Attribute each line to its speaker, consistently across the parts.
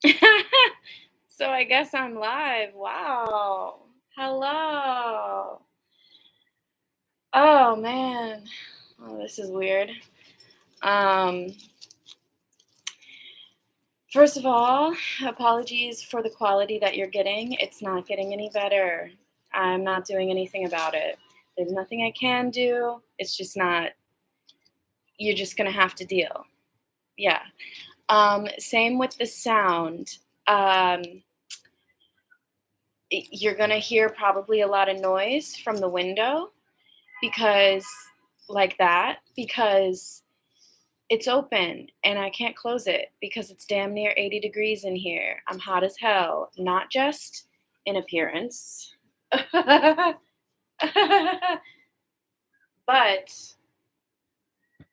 Speaker 1: So I guess I'm live. Wow. Hello. Oh man. Oh, this is weird. Um, First of all, apologies for the quality that you're getting. It's not getting any better. I'm not doing anything about it. There's nothing I can do. It's just not, you're just gonna have to deal. Yeah. Same with the sound. Um, you're gonna hear probably a lot of noise from the window because like that because it's open and I can't close it because it's damn near 80 degrees in here. I'm hot as hell, not just in appearance, but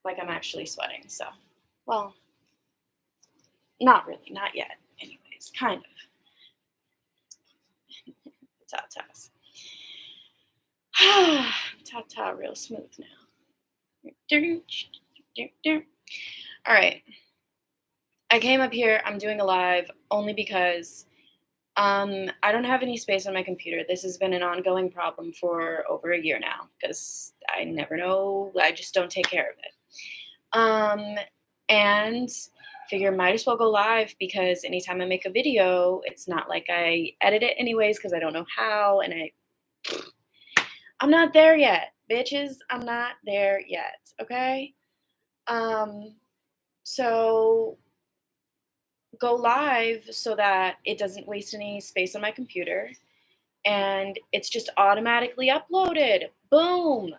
Speaker 1: like I'm actually sweating. So, well, not really, not yet. Anyways, kind of. Ta-tas. Ta-ta, real smooth now. All right. I came up here. I'm doing a live only because I don't have any space on my computer. This has been an ongoing problem for over a year now because I never know. I just don't take care of it. And figure might as well go live because anytime I make a video, it's not like I edit it anyways because I don't know how, and I'm not there yet, bitches. I'm not there yet. Okay. So go live so that it doesn't waste any space on my computer and it's just automatically uploaded. Boom.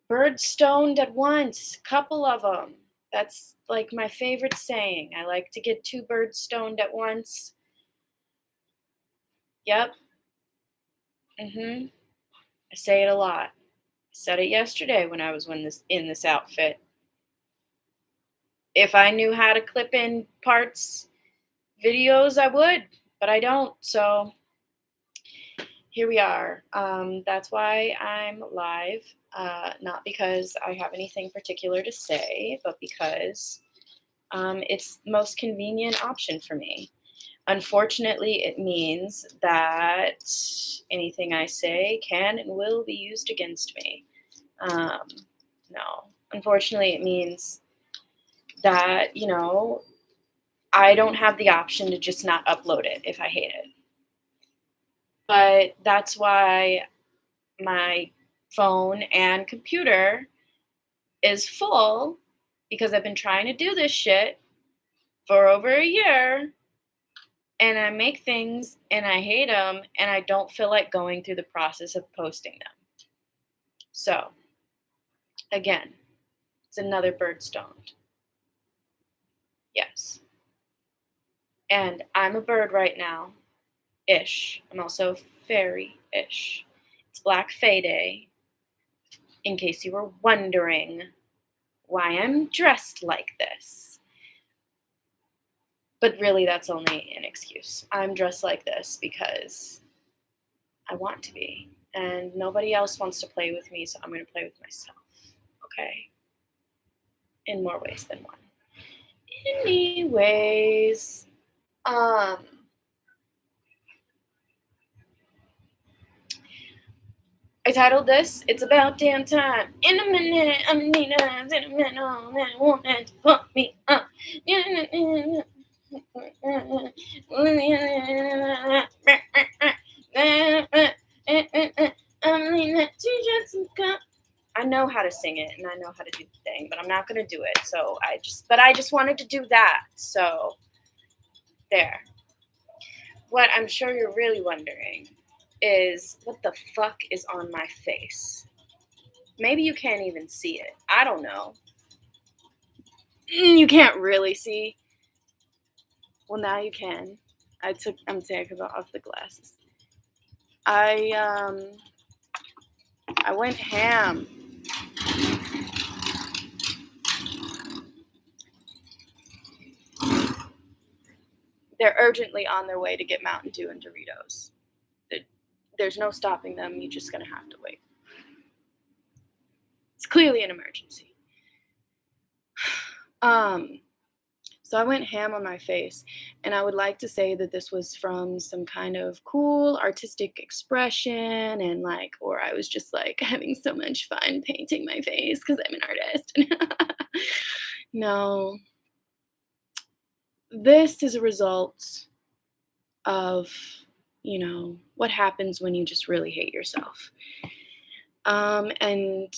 Speaker 1: Birds stoned at once, couple of them. That's like my favorite saying. I like to get 2 birds stoned at once. Yep. I say it a lot. I said it yesterday when I was in this outfit. If I knew how to clip in parts videos, I would, but I don't. So here we are. That's why I'm live. Not because I have anything particular to say, but because it's the most convenient option for me. Unfortunately, it means that anything I say can and will be used against me. No. Unfortunately, it means that, I don't have the option to just not upload it if I hate it. But that's why my phone and computer is full because I've been trying to do this shit for over a year and I make things and I hate them and I don't feel like going through the process of posting them. So, again, it's another bird stoned. Yes. And I'm a bird right now, ish. I'm also fairy ish. It's Black Fae Day, in case you were wondering why I'm dressed like this. But really, that's only an excuse. I'm dressed like this because I want to be. And nobody else wants to play with me, so I'm going to play with myself. Okay? In more ways than one. Anyways, I titled this, It's About Damn Time. In a minute, I'm in need of, in a minute, I want to pump me up. I know how to sing it and I know how to do the thing, but I'm not gonna do it. So I just wanted to do that. So there. What I'm sure you're really wondering is what the fuck is on my face? Maybe you can't even see it. I don't know. You can't really see. Well, now you can. I'm taking off the glasses. I went ham. They're urgently on their way to get Mountain Dew and Doritos. There's no stopping them. You're just gonna have to wait. It's clearly an emergency. So I went ham on my face, and I would like to say that this was from some kind of cool artistic expression and like, or I was just like having so much fun painting my face because I'm an artist. No, this is a result of, what happens when you just really hate yourself. And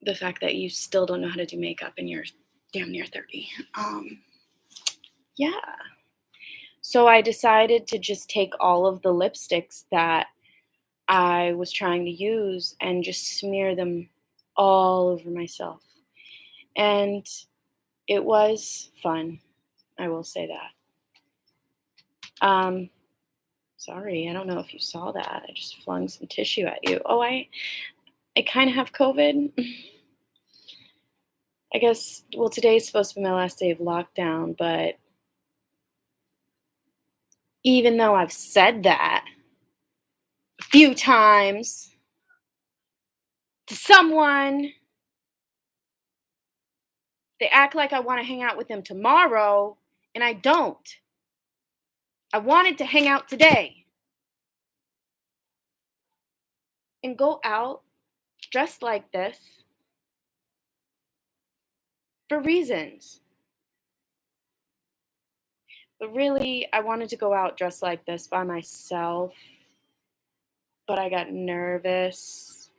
Speaker 1: the fact that you still don't know how to do makeup and you're damn near 30. Yeah. So I decided to just take all of the lipsticks that I was trying to use and just smear them all over myself. And it was fun. I will say that. Sorry, I don't know if you saw that. I just flung some tissue at you. Oh, I kind of have COVID. I guess, well, today's supposed to be my last day of lockdown, but even though I've said that a few times to someone, they act like I want to hang out with them tomorrow, and I don't. I wanted to hang out today and go out dressed like this for reasons. But really, I wanted to go out dressed like this by myself, but I got nervous.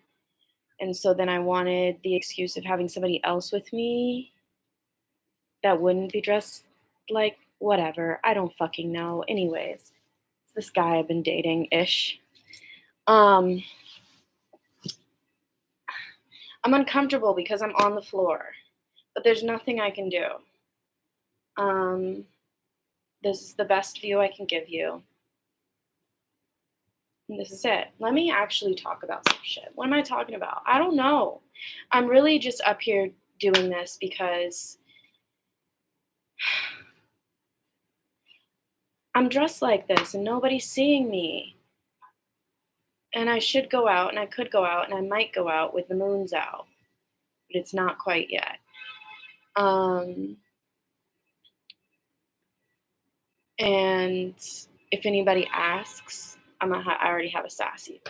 Speaker 1: And so then I wanted the excuse of having somebody else with me that wouldn't be dressed like whatever. I don't fucking know. Anyways, it's this guy I've been dating ish. I'm uncomfortable because I'm on the floor, but there's nothing I can do. This is the best view I can give you. And this is it. Let me actually talk about some shit. What am I talking about? I don't know. I'm really just up here doing this because I'm dressed like this and nobody's seeing me. And I should go out and I could go out and I might go out with the moon's out. But it's not quite yet. And if anybody asks, I already have a sassy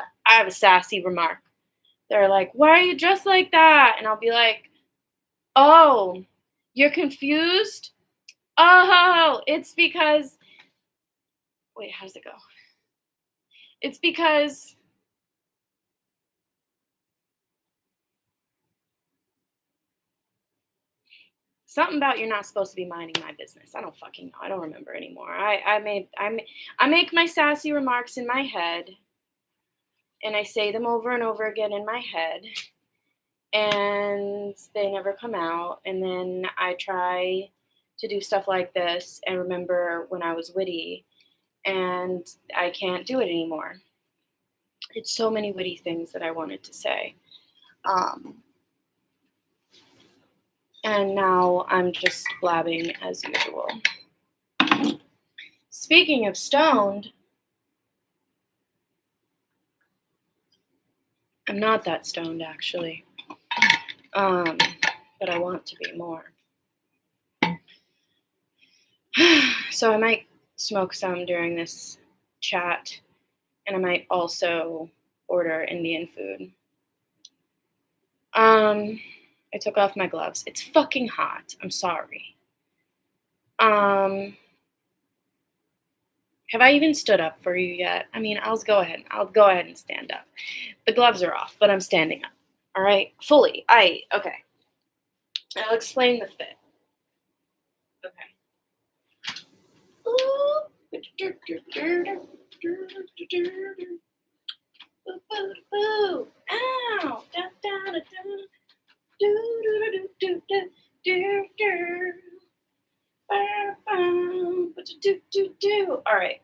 Speaker 1: remark. They're like, "Why are you dressed like that?" And I'll be like, "Oh, you're confused? Oh, it's because wait, how does it go? It's because something about you're not supposed to be minding my business. I don't fucking know. I don't remember anymore. I make my sassy remarks in my head, and I say them over and over again in my head, and they never come out. And then I try to do stuff like this and remember when I was witty, and I can't do it anymore. It's so many witty things that I wanted to say. And now I'm just blabbing as usual. Speaking of stoned, I'm not that stoned actually. But I want to be more. So I might smoke some during this chat, and I might also order Indian food. I took off my gloves. It's fucking hot. I'm sorry. Have I even stood up for you yet? I mean, I'll go ahead and stand up. The gloves are off, but I'm standing up. All right, fully. Okay. I'll explain the fit. Okay. Ooh. Ow. All right.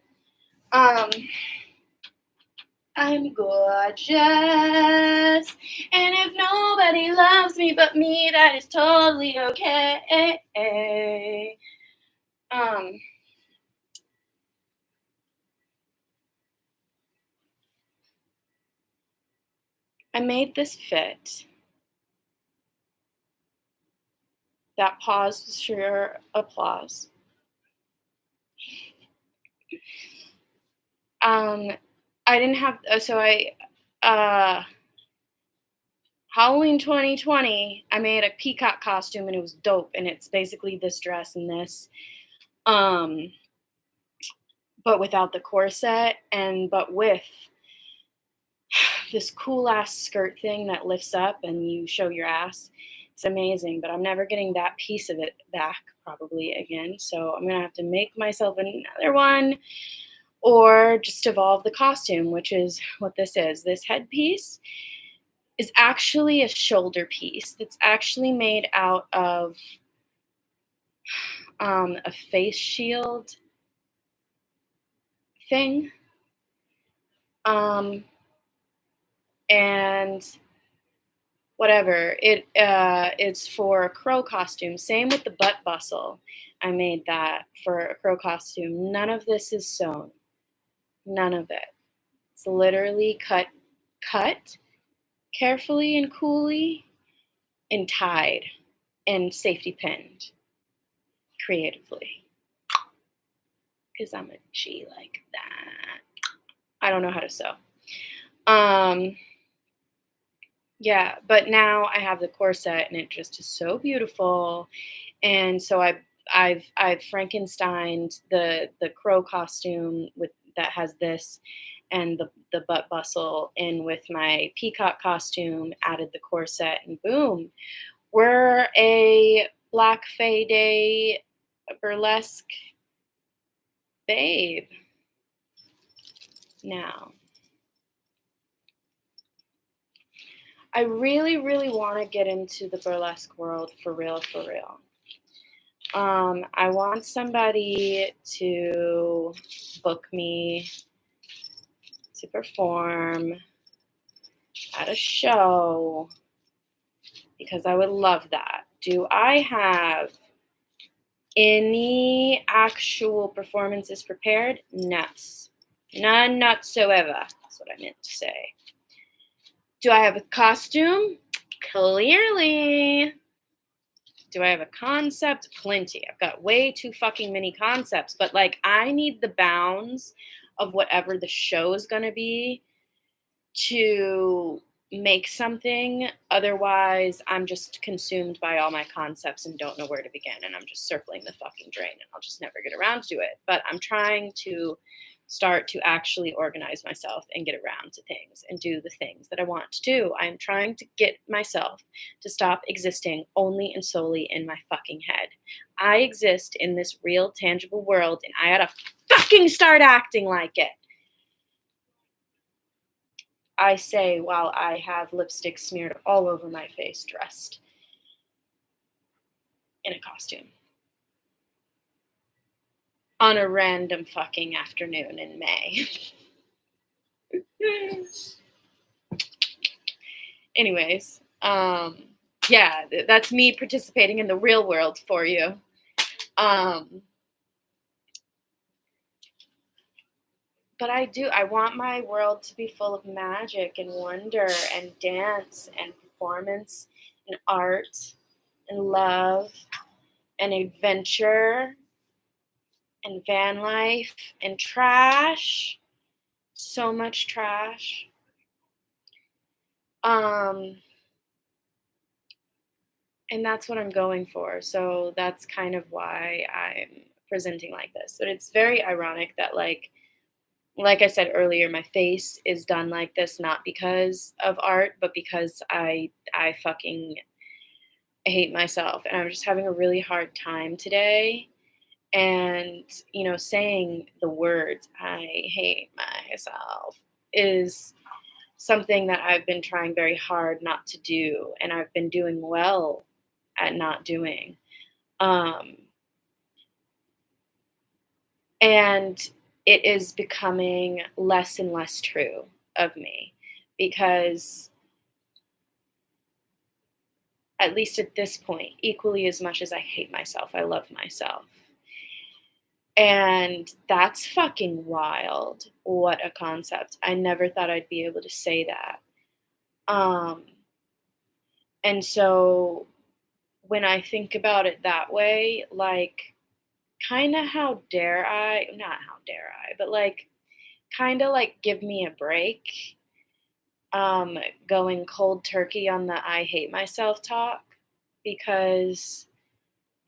Speaker 1: I'm gorgeous, and if nobody loves me but me, that is totally okay. I made this fit That pause was for your applause. I didn't have, Halloween 2020, I made a peacock costume and it was dope. And it's basically this dress and this, but without the corset but with this cool ass skirt thing that lifts up and you show your ass. It's amazing, but I'm never getting that piece of it back probably again. So I'm gonna have to make myself another one or just evolve the costume, which is what this is. This headpiece is actually a shoulder piece that's actually made out of a face shield thing. And whatever, it's for a crow costume. Same with the butt bustle. I made that for a crow costume. None of this is sewn. None of it. It's literally cut carefully and coolly and tied and safety pinned creatively. Because I'm a G like that. I don't know how to sew. Yeah, but now I have the corset and it just is so beautiful. And so I've Frankensteined the crow costume with that has this and the butt bustle in with my peacock costume, added the corset, and boom, we're a Black Fae Day burlesque babe now. I really, really want to get into the burlesque world for real, for real. I want somebody to book me to perform at a show because I would love that. Do I have any actual performances prepared? Nuts. None whatsoever. That's what I meant to say. Do I have a costume? Clearly. Do I have a concept? Plenty. I've got way too fucking many concepts, but like I need the bounds of whatever the show is going to be to make something. Otherwise, I'm just consumed by all my concepts and don't know where to begin. And I'm just circling the fucking drain and I'll just never get around to it. But I'm trying to start to actually organize myself and get around to things and do the things that I want to do. I'm trying to get myself to stop existing only and solely in my fucking head. I exist in this real, tangible world and I gotta fucking start acting like it. I say while I have lipstick smeared all over my face, dressed in a costume. On a random fucking afternoon in May. Anyways, yeah, that's me participating in the real world for you. But I want my world to be full of magic and wonder and dance and performance and art and love and adventure and van life and trash. So much trash. And that's what I'm going for. So that's kind of why I'm presenting like this. But it's very ironic that like I said earlier, my face is done like this not because of art, but because I fucking hate myself and I'm just having a really hard time today. And, saying the words, I hate myself, is something that I've been trying very hard not to do. And I've been doing well at not doing. And it is becoming less and less true of me because, at least at this point, equally as much as I hate myself, I love myself. And that's fucking wild. What a concept. I never thought I'd be able to say that. And so when I think about it that way, like, kinda how dare I not how dare I, but, like, kinda, like, give me a break, um, going cold turkey on the "I hate myself" talk, because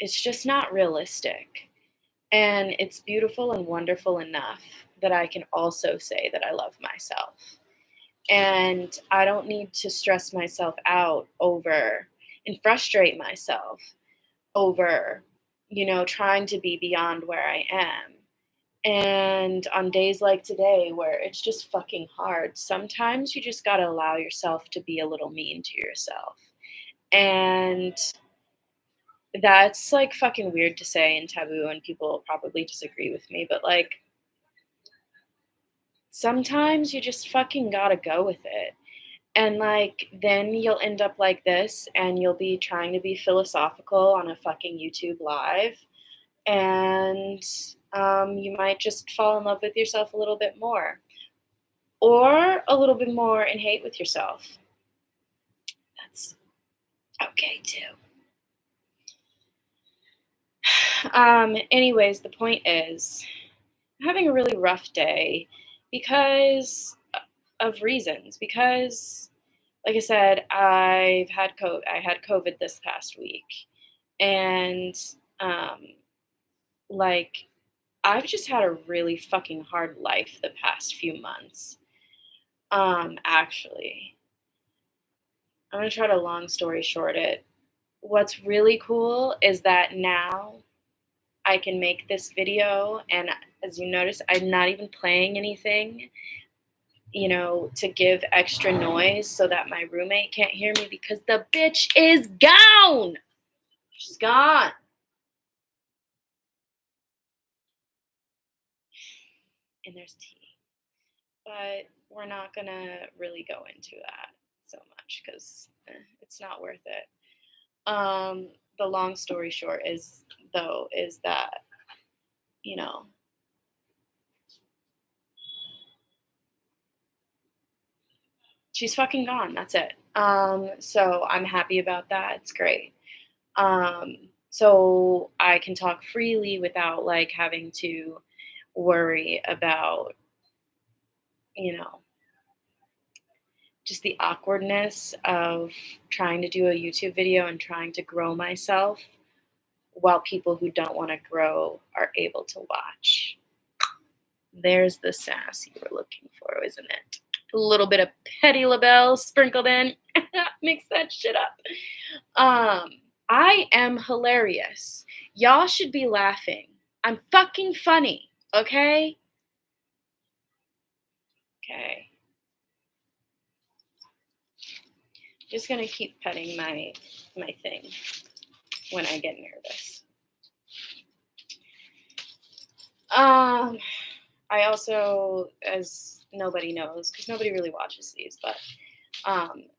Speaker 1: it's just not realistic, and it's beautiful and wonderful enough that I can also say that I love myself, and I don't need to stress myself out over and frustrate myself over, trying to be beyond where I am. And on days like today where it's just fucking hard, sometimes you just gotta allow yourself to be a little mean to yourself. And that's like fucking weird to say and taboo, and people will probably disagree with me, but like sometimes you just fucking gotta go with it. And like then you'll end up like this and you'll be trying to be philosophical on a fucking YouTube live, and you might just fall in love with yourself a little bit more, or a little bit more and hate with yourself. That's okay too. Anyways, the point is, I'm having a really rough day because of reasons. Because, like I said, I had COVID this past week, and um, like I've just had a really fucking hard life the past few months. Actually, I'm gonna try to long story short it. What's really cool is that now I can make this video, and as you notice, I'm not even playing anything, to give extra noise so that my roommate can't hear me because the bitch is gone. She's gone. And there's tea. But we're not gonna really go into that so much because it's not worth it. The long story short is that, you know, she's fucking gone. That's it. So I'm happy about that. It's great. So I can talk freely without like having to worry about, you know, just the awkwardness of trying to do a YouTube video and trying to grow myself while people who don't want to grow are able to watch. There's the sass you were looking for, isn't it? A little bit of Petty LaBelle sprinkled in. Mix that shit up. I am hilarious. Y'all should be laughing. I'm fucking funny, okay? Okay. Just gonna keep petting my thing when I get nervous. I also, as nobody knows, because nobody really watches these, but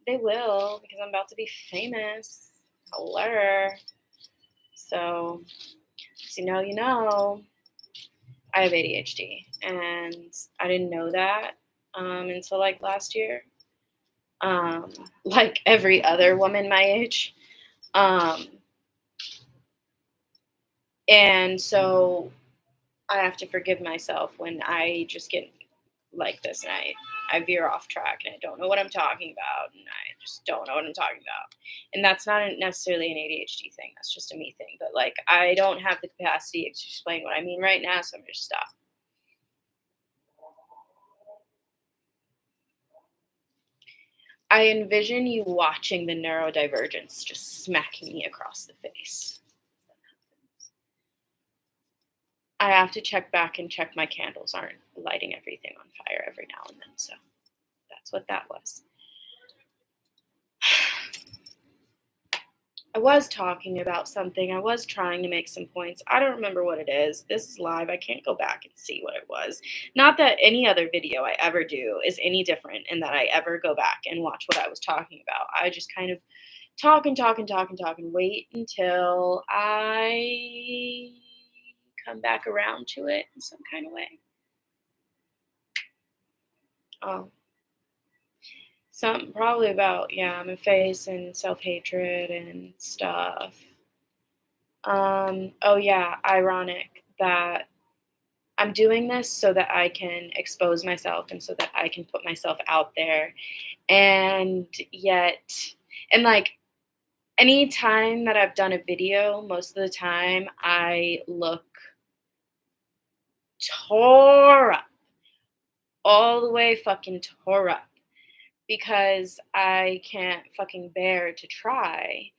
Speaker 1: they will because I'm about to be famous. Hello. So, you know, I have ADHD, and I didn't know that until like last year. Like every other woman my age. Um, and so I have to forgive myself when I just get like this and I veer off track and I don't know what I'm talking about and I just don't know what I'm talking about. And that's not necessarily an ADHD thing. That's just a me thing. But like I don't have the capacity to explain what I mean right now, so I'm gonna stop. I envision you watching the neurodivergence just smacking me across the face. I have to check back and check my candles aren't lighting everything on fire every now and then. So that's what that was. I was talking about something. I was trying to make some points. I don't remember what it is. This is live. I can't go back and see what it was. Not that any other video I ever do is any different and that I ever go back and watch what I was talking about. I just kind of talk and talk and talk and talk and wait until I come back around to it in some kind of way. Oh. Something probably about, yeah, my face and self-hatred and stuff. Oh yeah, ironic that I'm doing this so that I can expose myself and so that I can put myself out there. And yet, and like any time that I've done a video, most of the time I look tore up, all the way fucking tore up because I can't fucking bear to try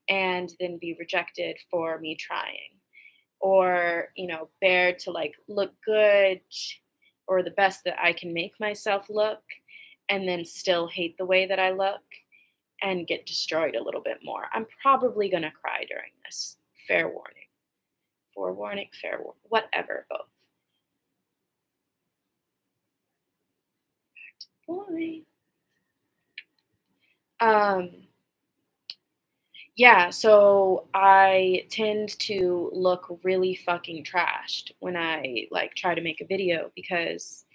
Speaker 1: and then be rejected for me trying. Or, bear to like look good or the best that I can make myself look and then still hate the way that I look and get destroyed a little bit more. I'm probably going to cry during this. Fair warning. Forewarning, fair warning, whatever, both. Boy. Um, yeah, so I tend to look really fucking trashed when I like try to make a video because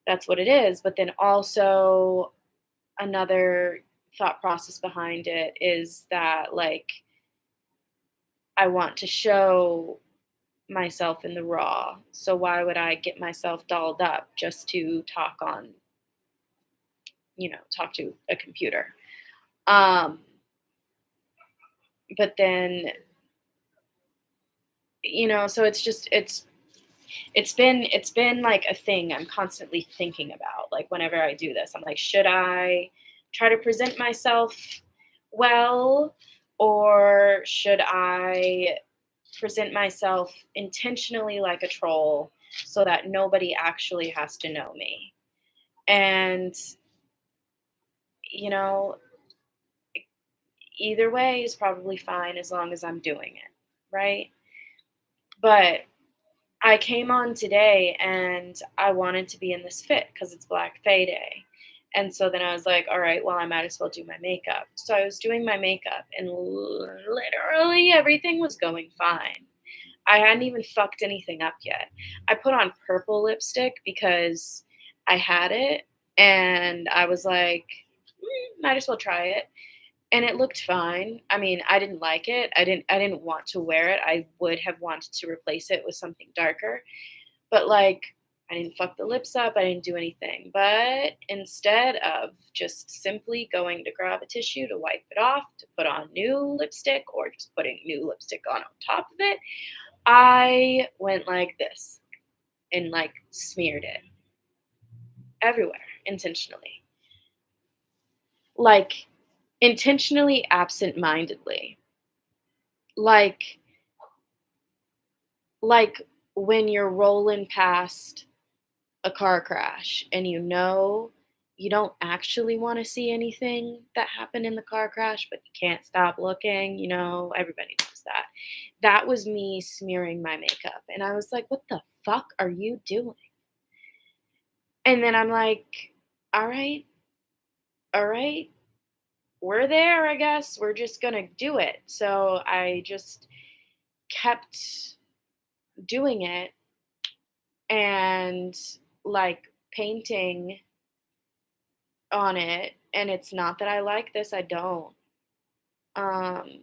Speaker 1: that's what it is. But then also another thought process behind it is that like I want to show myself in the raw. So why would I get myself dolled up just to talk to a computer? Um but then so it's been like a thing I'm constantly thinking about. Like whenever I do this, I'm like, should I try to present myself well, or should I present myself intentionally like a troll so that nobody actually has to know me? And you know, either way is probably fine as long as I'm doing it, right? But I came on today and I wanted to be in this fit because it's Black Fae Day. And so then I was like, all right, well, I might as well do my makeup. So I was doing my makeup and literally everything was going fine. I hadn't even fucked anything up yet. I put on purple lipstick because I had it and I was like, might as well try it. And it looked fine. I mean, I didn't like it. I didn't want to wear it. I would have wanted to replace it with something darker. But like I didn't fuck the lips up. I didn't do anything. But instead of just simply going to grab a tissue to wipe it off, to put on new lipstick or just putting new lipstick on top of it, I went like this and like smeared it everywhere intentionally. Like intentionally absent-mindedly. Like like when you're rolling past a car crash and you don't actually want to see anything that happened in the car crash, but you can't stop looking, everybody knows that. That was me smearing my makeup. And I was like, what the fuck are you doing? And then I'm like, all right, all right, we're there, I guess. We're just gonna do it. So I just kept doing it and like painting on it. And it's not that I like this, I don't. Um,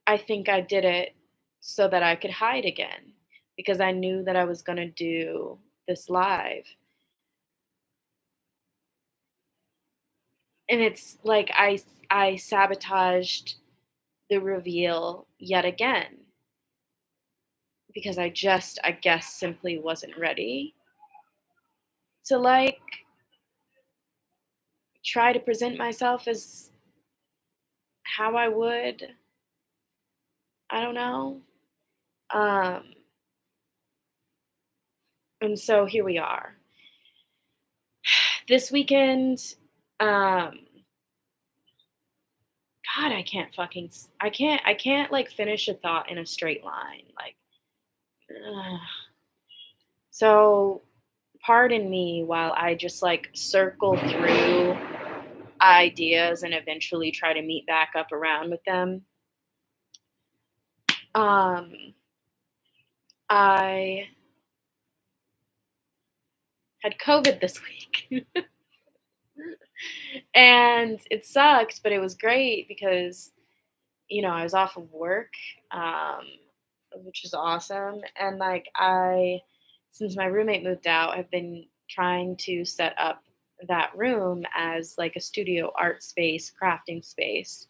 Speaker 1: I think I did it so that I could hide again because I knew that I was going to do this live. And it's like I sabotaged the reveal yet again because I guess simply wasn't ready to like try to present myself as how I would. I don't know. Um, and so here we are. This weekend, um, God, I can't like finish a thought in a straight line. Like, ugh. So pardon me while I just like circle through ideas and eventually try to meet back up around with them. Um, I had COVID this week. And it sucked, but it was great because, I was off of work, um, which is awesome. And like since my roommate moved out, I've been trying to set up that room as like a studio art space, crafting space,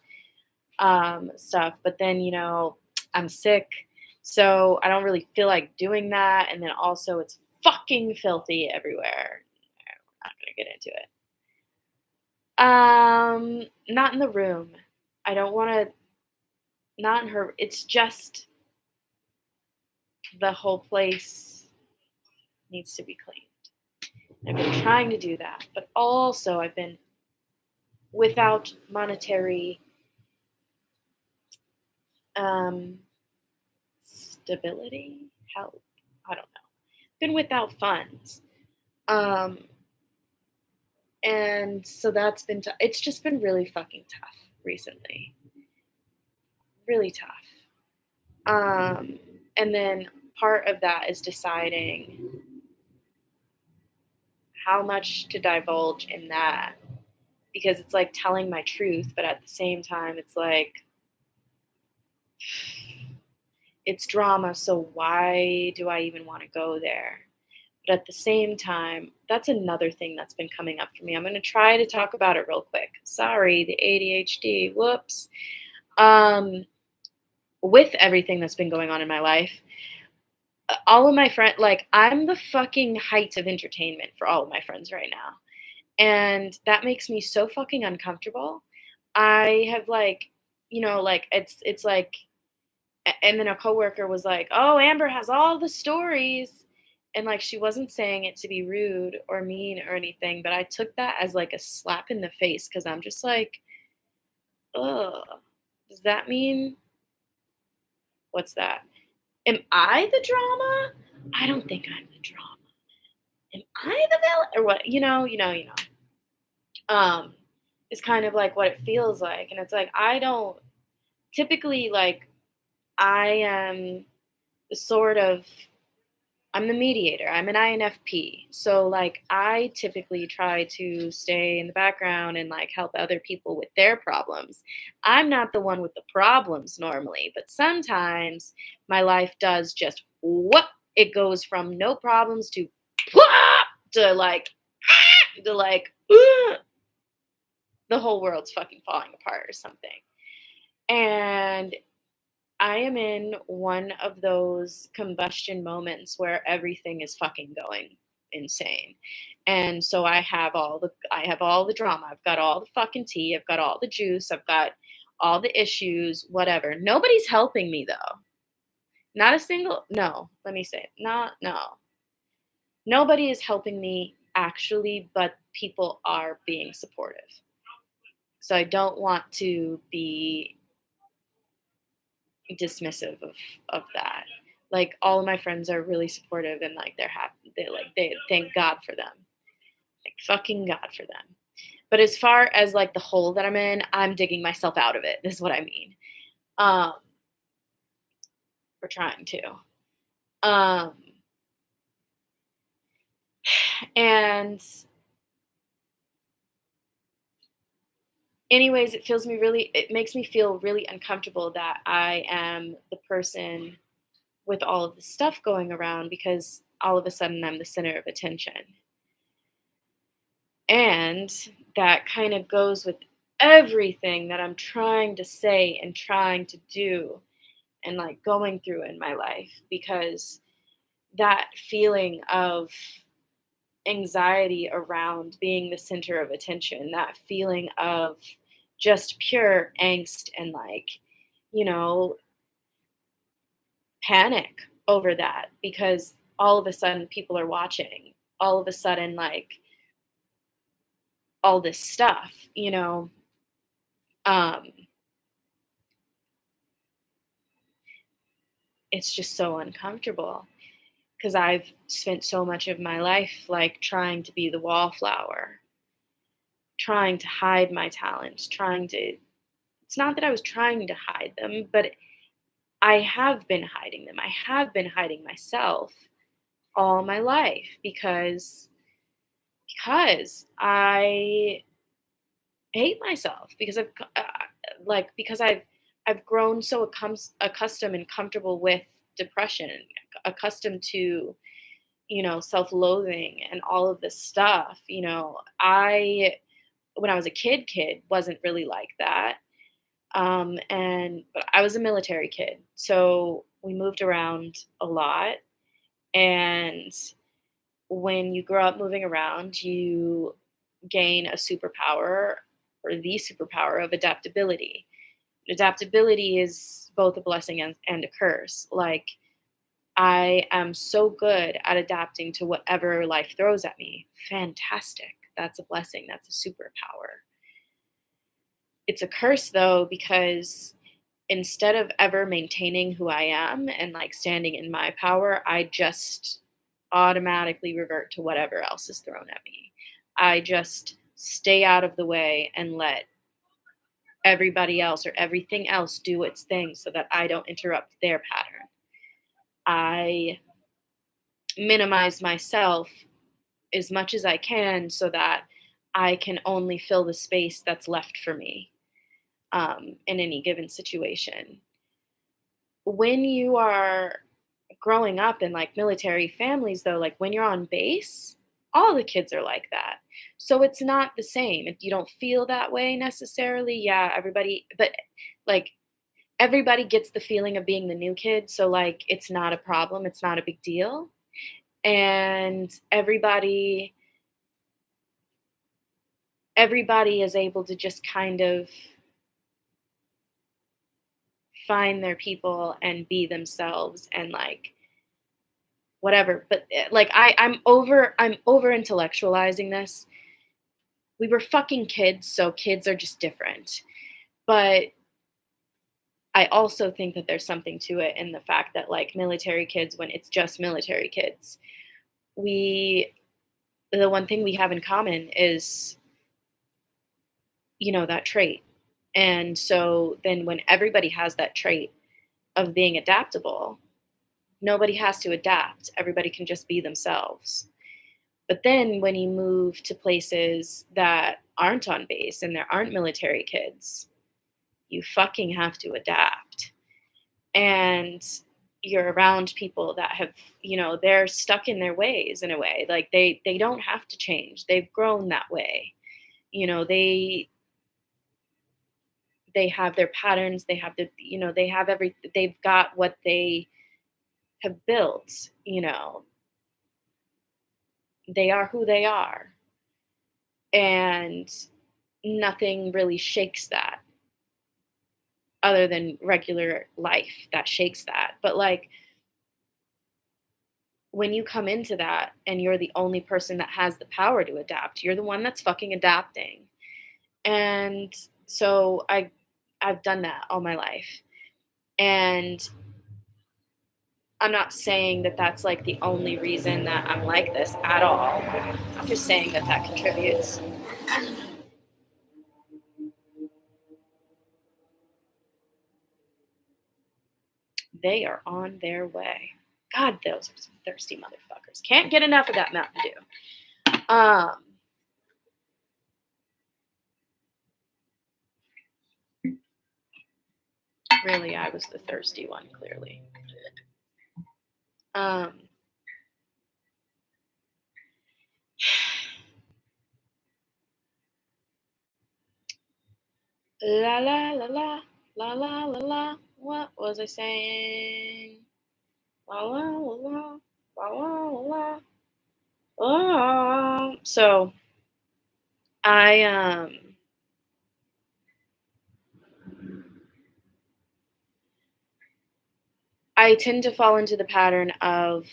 Speaker 1: stuff. But then, I'm sick, so I don't really feel like doing that. And then also, it's fucking filthy everywhere. I'm not gonna get into it. Not in the room. I don't want to. Not in her. It's just the whole place needs to be cleaned. I've been trying to do that, but also I've been without monetary um, stability, help. I don't know. Been without funds, um, and so that's been. It's just been really fucking tough recently. Really tough. Um, and then part of that is deciding how much to divulge in that, because it's like telling my truth, but at the same time, it's like it's drama, so why do I even want to go there? But at the same time, that's another thing that's been coming up for me. I'm going to try to talk about it real quick. Sorry, the ADHD. Whoops. Um, with everything that's been going on in my life, all of my friends, like, I'm the fucking height of entertainment for all of my friends right now. And that makes me so fucking uncomfortable. I have, like, like, it's like, and then a coworker was like, "Oh, Amber has all the stories." And like she wasn't saying it to be rude or mean or anything, but I took that as like a slap in the face cuz I'm just like, "Ugh. Does that mean what's that? Am I the drama? I don't think I'm the drama. Am I the villain or what? Um it's kind of like what it feels like, and it's like I don't typically like I am the sort of I'm the mediator. I'm an INFP. So like I typically try to stay in the background and like help other people with their problems. I'm not the one with the problems normally, but sometimes my life does just what it goes from no problems to to like to like the whole world's fucking falling apart or something. And I am in one of those combustion moments where everything is fucking going insane. And so I have all the drama. I've got all the fucking tea, I've got all the juice, I've got all the issues, whatever. Nobody's helping me though. Not a single no, let me say it. Not no. Nobody is helping me actually, but people are being supportive. So I don't want to be dismissive of that. Like all of my friends are really supportive and like they're happy. They thank God for them. Like fucking God for them. But as far as like the hole that I'm in, I'm digging myself out of it. Is what I mean. Um, we're trying to. Um, and anyways, it makes me feel really uncomfortable that I am the person with all of this stuff going around because all of a sudden I'm the center of attention. And that kind of goes with everything that I'm trying to say and trying to do and like going through in my life, because that feeling of anxiety around being the center of attention, that feeling of just pure angst and like, you know, panic over that because all of a sudden people are watching. All of a sudden, like all this stuff, um, it's just so uncomfortable because I've spent so much of my life like trying to be the wallflower, trying to hide my talents, it's not that I was trying to hide them, but I have been hiding them. I have been hiding myself all my life because I hate myself because because I've I've grown so accustomed and comfortable with depression, accustomed to, self-loathing and all of this stuff. I when I was a kid wasn't really like that. But I was a military kid, so we moved around a lot. And when you grow up moving around, you gain a superpower, or the superpower of adaptability. Adaptability is both a blessing and a curse. Like, I am so good at adapting to whatever life throws at me. Fantastic. That's a blessing. That's a superpower. It's a curse though, because instead of ever maintaining who I am and like standing in my power, I just automatically revert to whatever else is thrown at me. I just stay out of the way and let everybody else or everything else do its thing so that I don't interrupt their pattern. I minimize myself as much as I can so that I can only fill the space that's left for me in any given situation. When you are growing up in like military families, though, like when you're on base, all the kids are like that. So it's not the same. You don't feel that way necessarily. Yeah, everybody, but like everybody gets the feeling of being the new kid. So like it's not a problem, it's not a big deal. And everybody is able to just kind of find their people and be themselves and like whatever. But like I'm over intellectualizing this. We were fucking kids, so kids are just different. But I also think that there's something to it in the fact that like military kids, when it's just military kids, we the one thing we have in common is, that trait. And so then when everybody has that trait of being adaptable, nobody has to adapt. Everybody can just be themselves. But then when you move to places that aren't on base and there aren't military kids, you fucking have to adapt. And you're around people that have, they're stuck in their ways in a way. Like they don't have to change. They've grown that way. They have their patterns, they have they have they've got what they have built. They are who they are. And nothing really shakes that other than regular life that shakes that. But like when you come into that and you're the only person that has the power to adapt, you're the one that's fucking adapting. And so I've done that all my life. And I'm not saying that that's like the only reason that I'm like this at all. I'm just saying that that contributes. They are on their way. God, those are some thirsty motherfuckers. Can't get enough of that Mountain Dew. Really, I was the thirsty one, clearly. La la la la la la la la. What was I saying? La la la la la la la. So I I tend to fall into the pattern of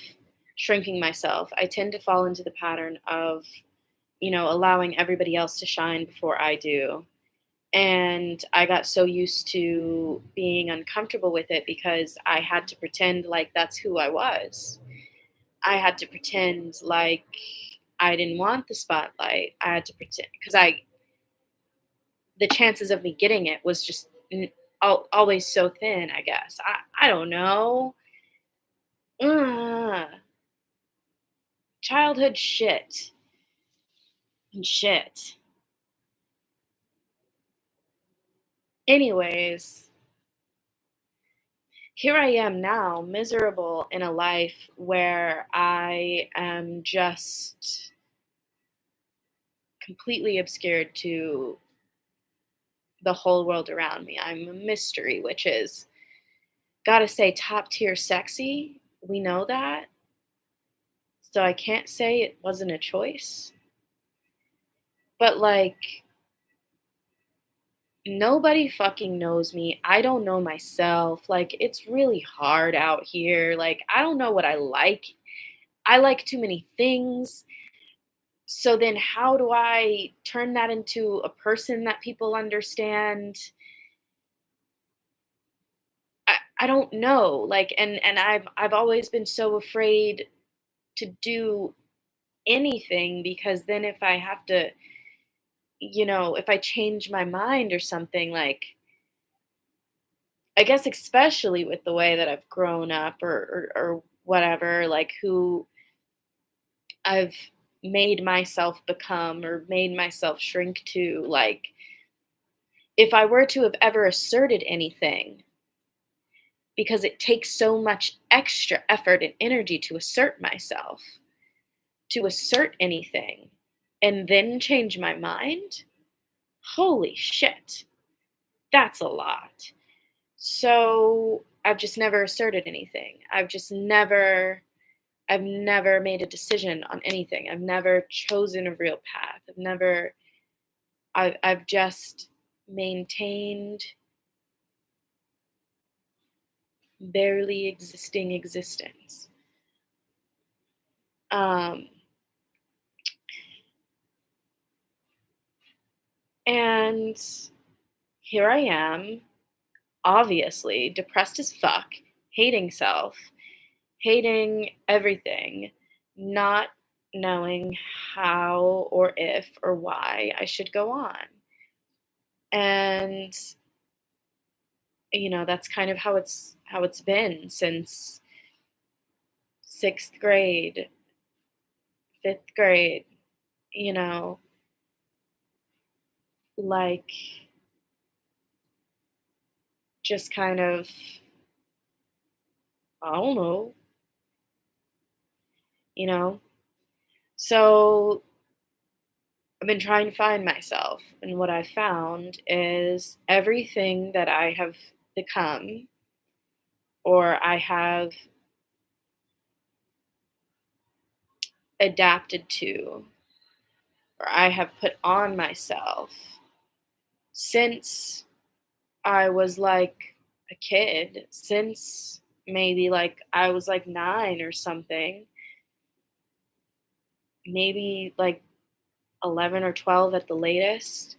Speaker 1: shrinking myself. I tend to fall into the pattern of, allowing everybody else to shine before I do. And I got so used to being uncomfortable with it because I had to pretend like that's who I was. I had to pretend like I didn't want the spotlight. I had to pretend because the chances of me getting it was just always so thin, I guess. I don't know. Ugh. Childhood shit and shit. Anyways, here I am now, miserable in a life where I am just completely obscured to the whole world around me. I'm a mystery, which is, gotta say, top tier sexy. We know that. So I can't say it wasn't a choice. But like, nobody fucking knows me. I don't know myself. Like, it's really hard out here. Like, I don't know what I like. I like too many things. So then how do I turn that into a person that people understand? I don't know. Like, and I've always been so afraid to do anything, because then if I have to, if I change my mind or something, like, I guess especially with the way that I've grown up, or whatever, like who I've made myself become or made myself shrink to, like, if I were to have ever asserted anything, because it takes so much extra effort and energy to assert myself, to assert anything, and then change my mind, holy shit, that's a lot. So I've just never asserted anything. I've never made a decision on anything. I've never chosen a real path. I've just maintained barely existing existence. Um, and here I am, obviously depressed as fuck, hating self, hating everything, not knowing how or if or why I should go on. And that's kind of how it's been since 6th grade, 5th grade, you know, like, just kind of, I don't know, you know. So I've been trying to find myself, and what I found is everything that I have become, or I have adapted to, or I have put on myself since I was like a kid, since maybe like I was like 9 or something, maybe like 11 or 12 at the latest,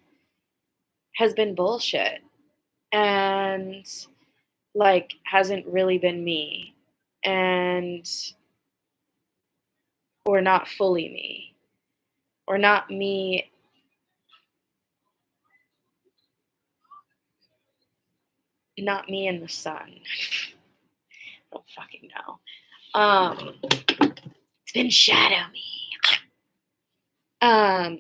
Speaker 1: has been bullshit, and like hasn't really been me, and or not fully me, or not me in the sun. I don't fucking know. It's been shadow me. Um,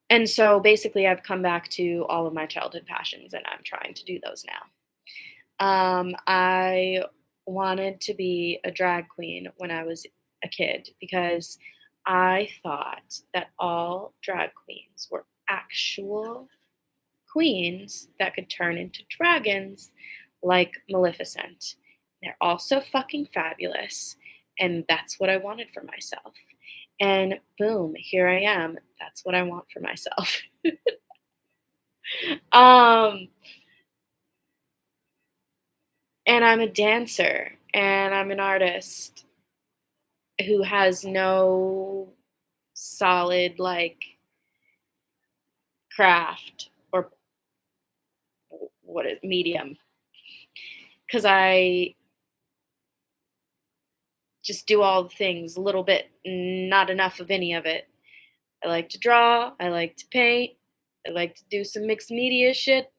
Speaker 1: and so basically, I've come back to all of my childhood passions, and I'm trying to do those now. I wanted to be a drag queen when I was a kid, because I thought that all drag queens were actual queens that could turn into dragons like Maleficent. They're also fucking fabulous, and that's what I wanted for myself. And boom, here I am. That's what I want for myself. um, and I'm a dancer, and I'm an artist who has no solid, like, craft, or what is medium, because I just do all the things a little bit, not enough of any of it. I like to draw, I like to paint, I like to do some mixed media shit,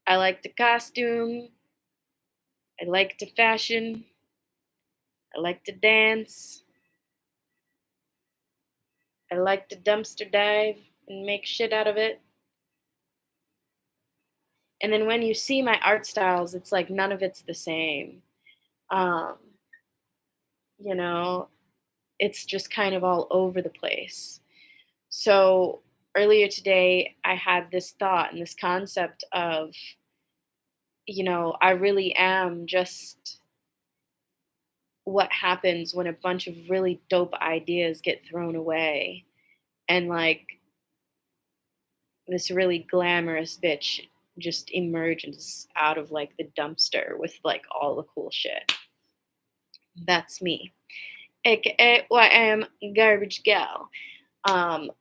Speaker 1: I like to costume, I like to fashion, I like to dance, I like to dumpster dive and make shit out of it. And then when you see my art styles, it's like none of it's the same. Um, you know, it's just kind of all over the place. So earlier today, I had this thought and this concept of, I really am just what happens when a bunch of really dope ideas get thrown away and like this really glamorous bitch just emerges out of like the dumpster with like all the cool shit. That's me. AKA I am Garbage Gal.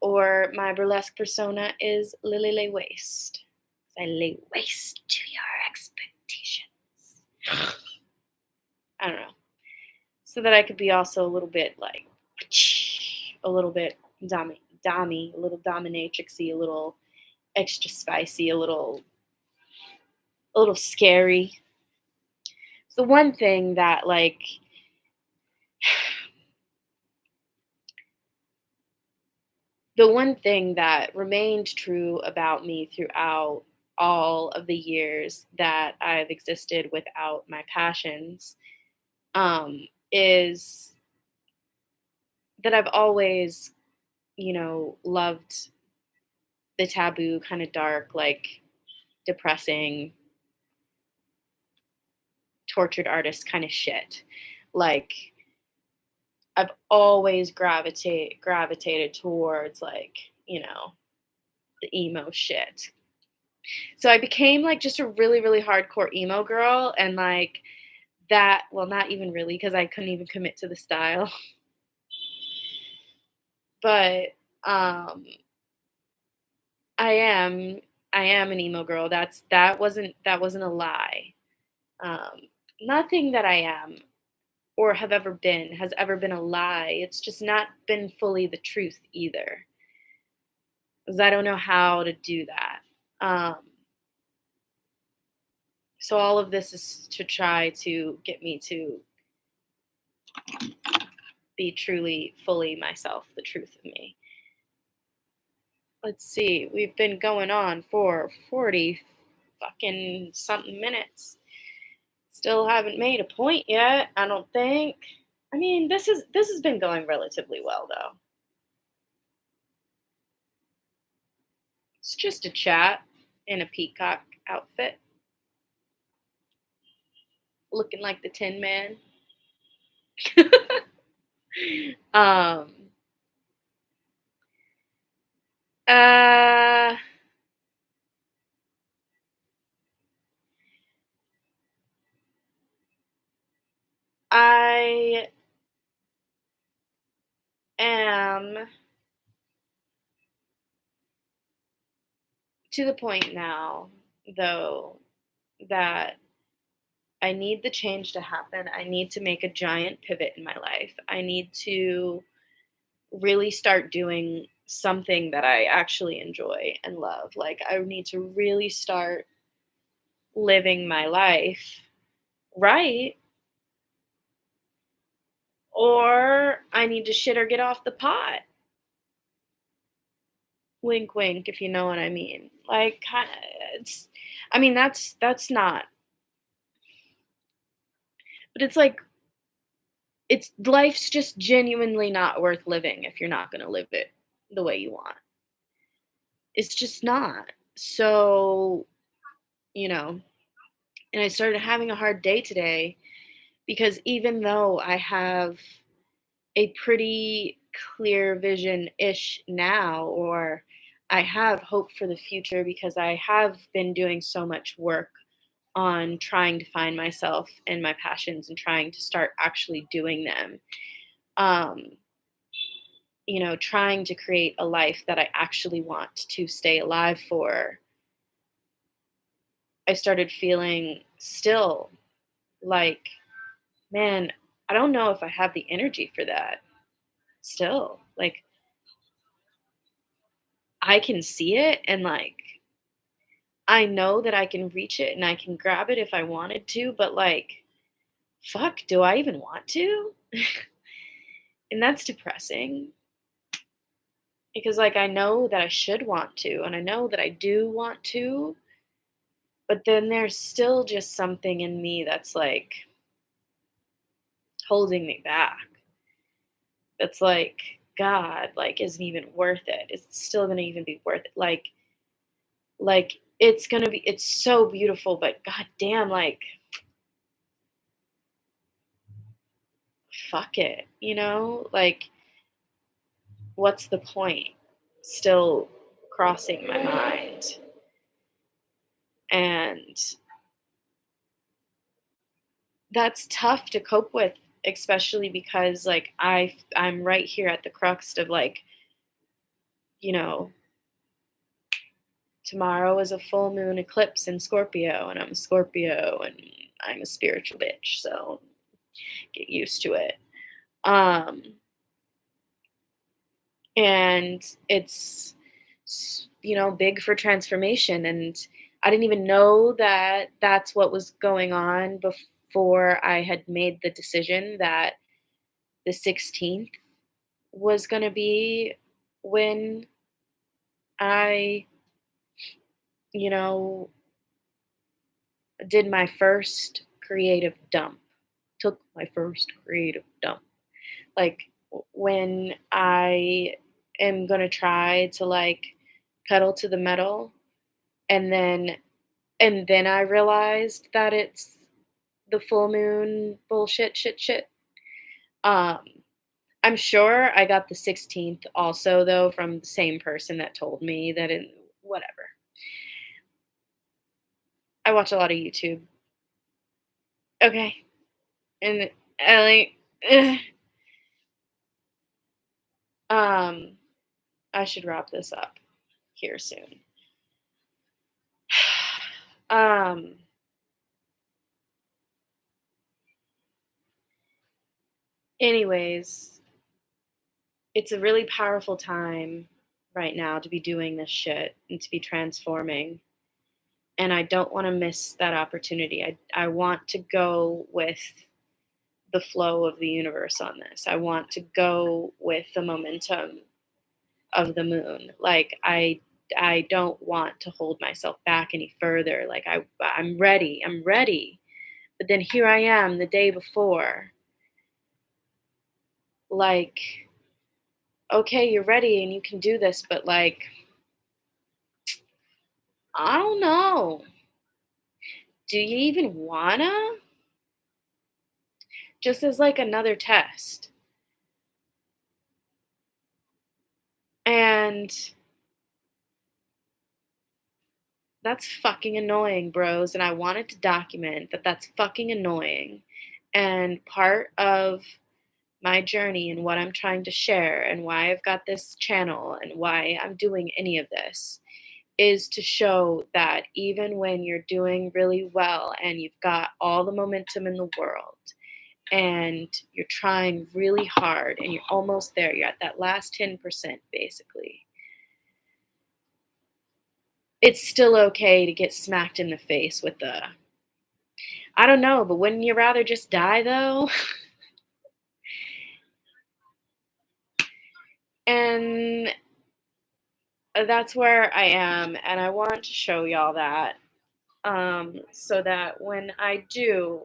Speaker 1: Or my burlesque persona is Lily Lay Waste. I lay waste to your expectations. I don't know. So that I could be also a little bit like, a little bit dommy, a little dominatrixy, a little extra spicy, a little scary. It's the one thing that like the one thing that remained true about me throughout all of the years that I've existed without my passions is that I've always, loved the taboo, kind of dark, like depressing, tortured artist kind of shit. Like I've always gravitated towards like, the emo shit. So I became like just a really, really hardcore emo girl and like that, well, not even really because I couldn't even commit to the style. But um I am I am an emo girl. That wasn't a lie. Um Nothing that I am or have ever been has ever been a lie. It's just not been fully the truth either. Because I don't know how to do that. Um so all of this is to try to get me to be truly fully myself, the truth of me. Let's see. We've been going on for 40 fucking something minutes. Still haven't made a point yet, I don't think. I mean, this has been going relatively well though. It's just a chat in a peacock outfit, looking like the Tin Man. um uh I am to the point now though that I need the change to happen. I need to make a giant pivot in my life. I need to really start doing something that I actually enjoy and love. Like, I need to really start living my life right, or I need to shit or get off the pot. Wink, wink, if you know what I mean. Like, it's, I mean, that's not, but it's like, it's life's just genuinely not worth living if you're not going to live it the way you want. It's just not. So, you know, and I started having a hard day today because even though I have a pretty clear vision ish now, or I have hope for the future because I have been doing so much work on trying to find myself and my passions and trying to start actually doing them. Um, trying to create a life that I actually want to stay alive for. I started feeling still like, man, I don't know if I have the energy for that still. Like, I can see it and like I know that I can reach it and I can grab it if I wanted to, but like, fuck, do I even want to? And that's depressing because like I know that I should want to and I know that I do want to, But then there's still just something in me that's like holding me back. That's like, God, like, isn't even worth it. Is it still gonna even be worth it? Like it's gonna be it's so beautiful, but god damn, like fuck it, you know? Like, what's the point? Still crossing my mind. And that's tough to cope with, especially because like I'm right here at the crux of like, you know, tomorrow is a full moon eclipse in Scorpio, and I'm a Scorpio, and I'm a spiritual bitch, so get used to it. Um, and it's, big for transformation. And I didn't even know that that's what was going on before I had made the decision that the 16th was going to be when I, you know, did my first creative dump, took my first creative dump. Like when I am going to try to like pedal to the metal, and then I realized that it's the full moon bullshit shit. Um I'm sure I got the 16th also though from the same person that told me that in whatever. I watch a lot of YouTube. Okay. And I like um I should wrap this up here soon. um anyways, it's a really powerful time right now to be doing this shit and to be transforming. And I don't want to miss that opportunity. I want to go with the flow of the universe on this. I want to go with the momentum of the moon. Like I don't want to hold myself back any further. Like I'm ready. I'm ready. But then here I am the day before. Like, okay, you're ready and you can do this, but like I don't know. Do you even wanna? Just as like another test. And that's fucking annoying, bros. And I wanted to document that that's fucking annoying. And part of my journey and what I'm trying to share and why I've got this channel and why I'm doing any of this is to show that even when you're doing really well and you've got all the momentum in the world and you're trying really hard and you're almost there, you're at that last 10% basically, it's still okay to get smacked in the face with the, I don't know, but wouldn't you rather just die though? And that's where I am, and I want to show y'all that, so that when I do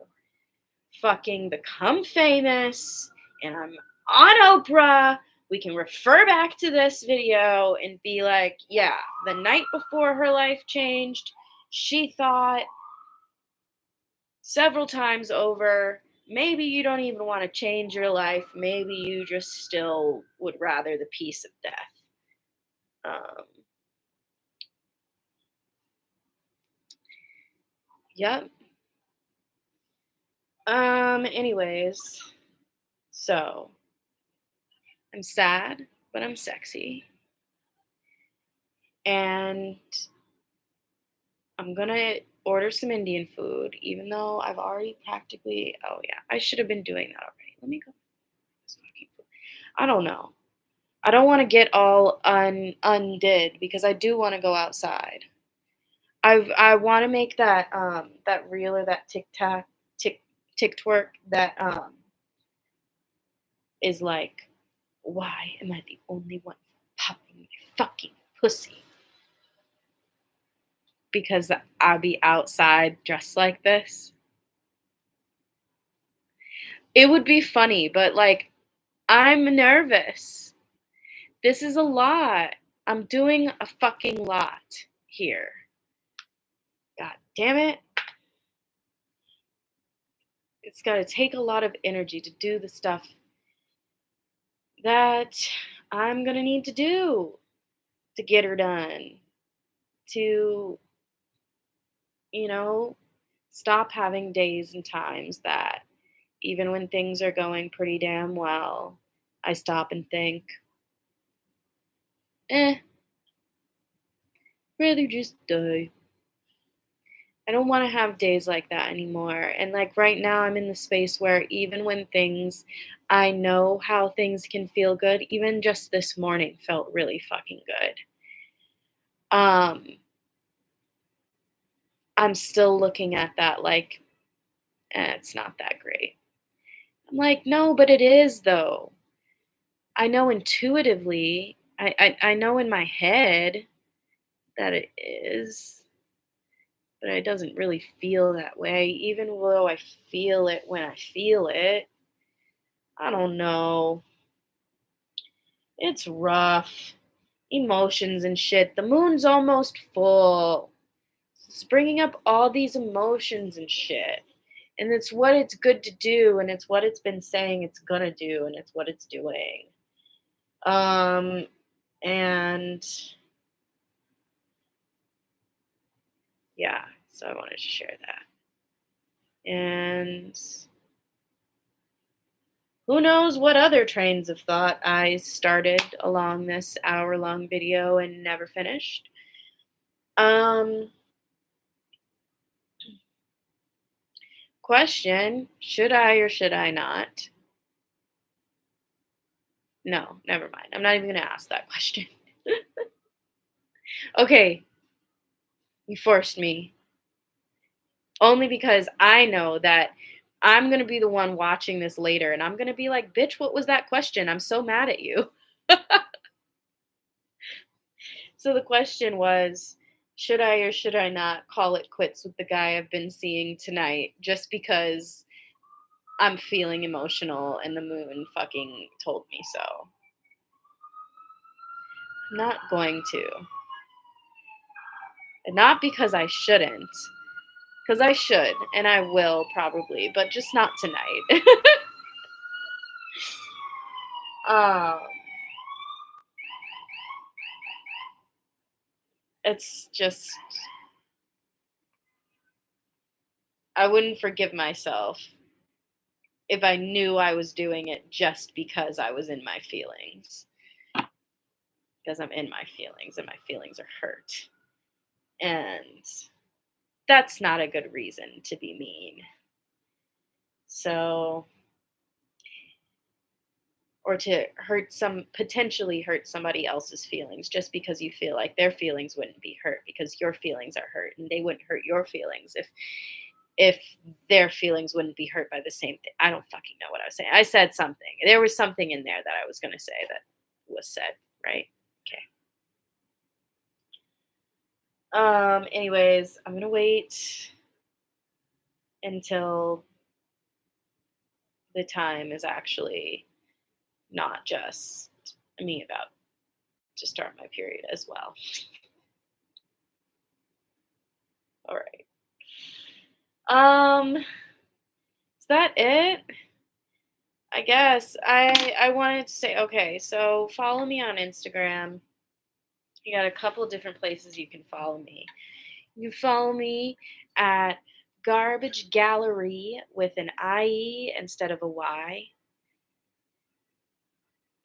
Speaker 1: fucking become famous and I'm on Oprah, we can refer back to this video and be like, yeah, the night before her life changed, she thought several times over, maybe you don't even want to change your life. Maybe you just still would rather the peace of death. Um, yep. Anyways, so I'm sad, but I'm sexy. And I'm gonna order some Indian food, even though I've already practically, oh yeah, I should have been doing that already. Let me go. I don't know. I don't want to get all undid because I do want to go outside. I want to make that that reel or that tick twerk that is like, why am I the only one popping my fucking pussy? because I'll be outside dressed like this. It would be funny, but like I'm nervous. This is a lot. I'm doing a fucking lot here. God damn it. It's got to take a lot of energy to do the stuff that I'm going to need to do to get her done. To, you know, stop having days and times that even when things are going pretty damn well, I stop and think, rather just die. I don't want to have days like that anymore. And like right now, I'm in the space where even when things, I know how things can feel good, even just this morning felt really fucking good. Um, I'm still looking at that like, it's not that great. I'm like, no, but it is though. I know intuitively, I know in my head that it is, but it doesn't really feel that way, even though I feel it when I feel it. I don't know. It's rough. Emotions and shit. The moon's almost full. It's bringing up all these emotions and shit. And it's what it's good to do, and it's what it's been saying it's gonna do, and it's what it's doing. Um, and yeah, so I wanted to share that. And who knows what other trains of thought I started along this hour-long video and never finished. Um, Question, should I or should I not? No, never mind. I'm not even going to ask that question. Okay, you forced me. Only because I know that I'm going to be the one watching this later and I'm going to be like, bitch, what was that question? I'm so mad at you. So the question was, should I or should I not call it quits with the guy I've been seeing tonight just because I'm feeling emotional and the moon fucking told me so? I'm not going to. And not because I shouldn't, because I should and I will probably, but just not tonight. um, it's just, I wouldn't forgive myself if I knew I was doing it just because I was in my feelings. Because I'm in my feelings and my feelings are hurt. And that's not a good reason to be mean. So, or to potentially hurt somebody else's feelings just because you feel like their feelings wouldn't be hurt because your feelings are hurt and they wouldn't hurt your feelings if their feelings wouldn't be hurt by the same thing. I don't fucking know what I was saying. I said something. There was something in there that I was going to say that was said, right? Okay. Anyways, I'm going to wait until the time is actually not just me about to start my period as well. All right. Is that it? I guess I wanted to say, okay, so follow me on Instagram. You got a couple of different places you can follow me. You follow me at Garbage Gallery with an IE instead of a Y.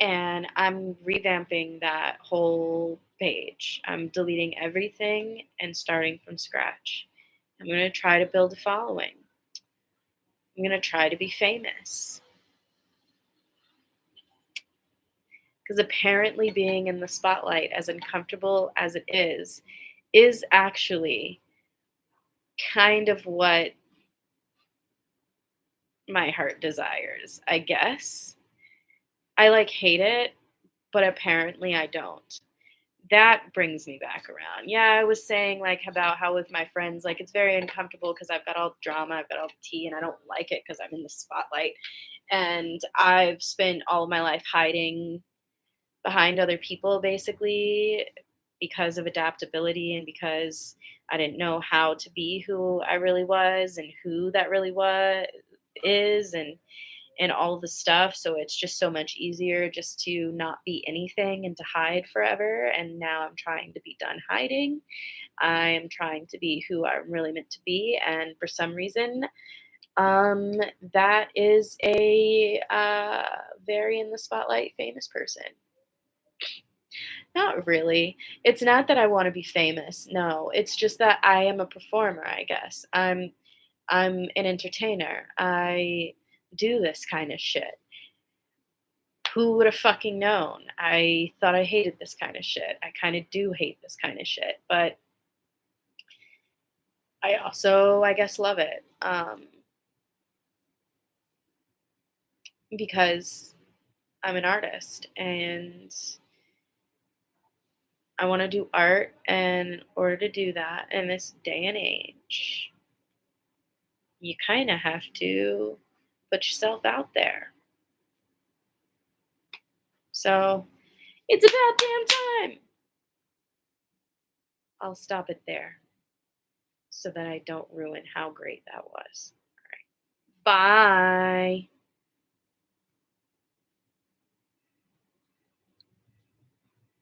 Speaker 1: And I'm revamping that whole page. I'm deleting everything and starting from scratch. I'm going to try to build a following. I'm going to try to be famous. Because apparently being in the spotlight, as uncomfortable as it is actually kind of what my heart desires, I guess. I like hate it, but apparently I don't. that brings me back around. Yeah, I was saying like about how with my friends, like it's very uncomfortable because I've got all the drama, I've got all the tea, and I don't like it because I'm in the spotlight. And I've spent all of my life hiding behind other people basically because of adaptability and because I didn't know how to be who I really was and who that really was is and all the stuff. So it's just so much easier just to not be anything and to hide forever. And now I'm trying to be done hiding. I am trying to be who I'm really meant to be. And for some reason, um, that is a very in the spotlight famous person. Not really. It's not that I want to be famous. No, it's just that I am a performer, I guess. I'm an entertainer. I do this kind of shit. Who would have fucking known? I thought I hated this kind of shit. I kind of do hate this kind of shit, but I also, I guess, love it because I'm an artist and I want to do art. And in order to do that in this day and age, you kind of have to put yourself out there. So it's about damn time. I'll stop it there so that I don't ruin how great that was. Bye.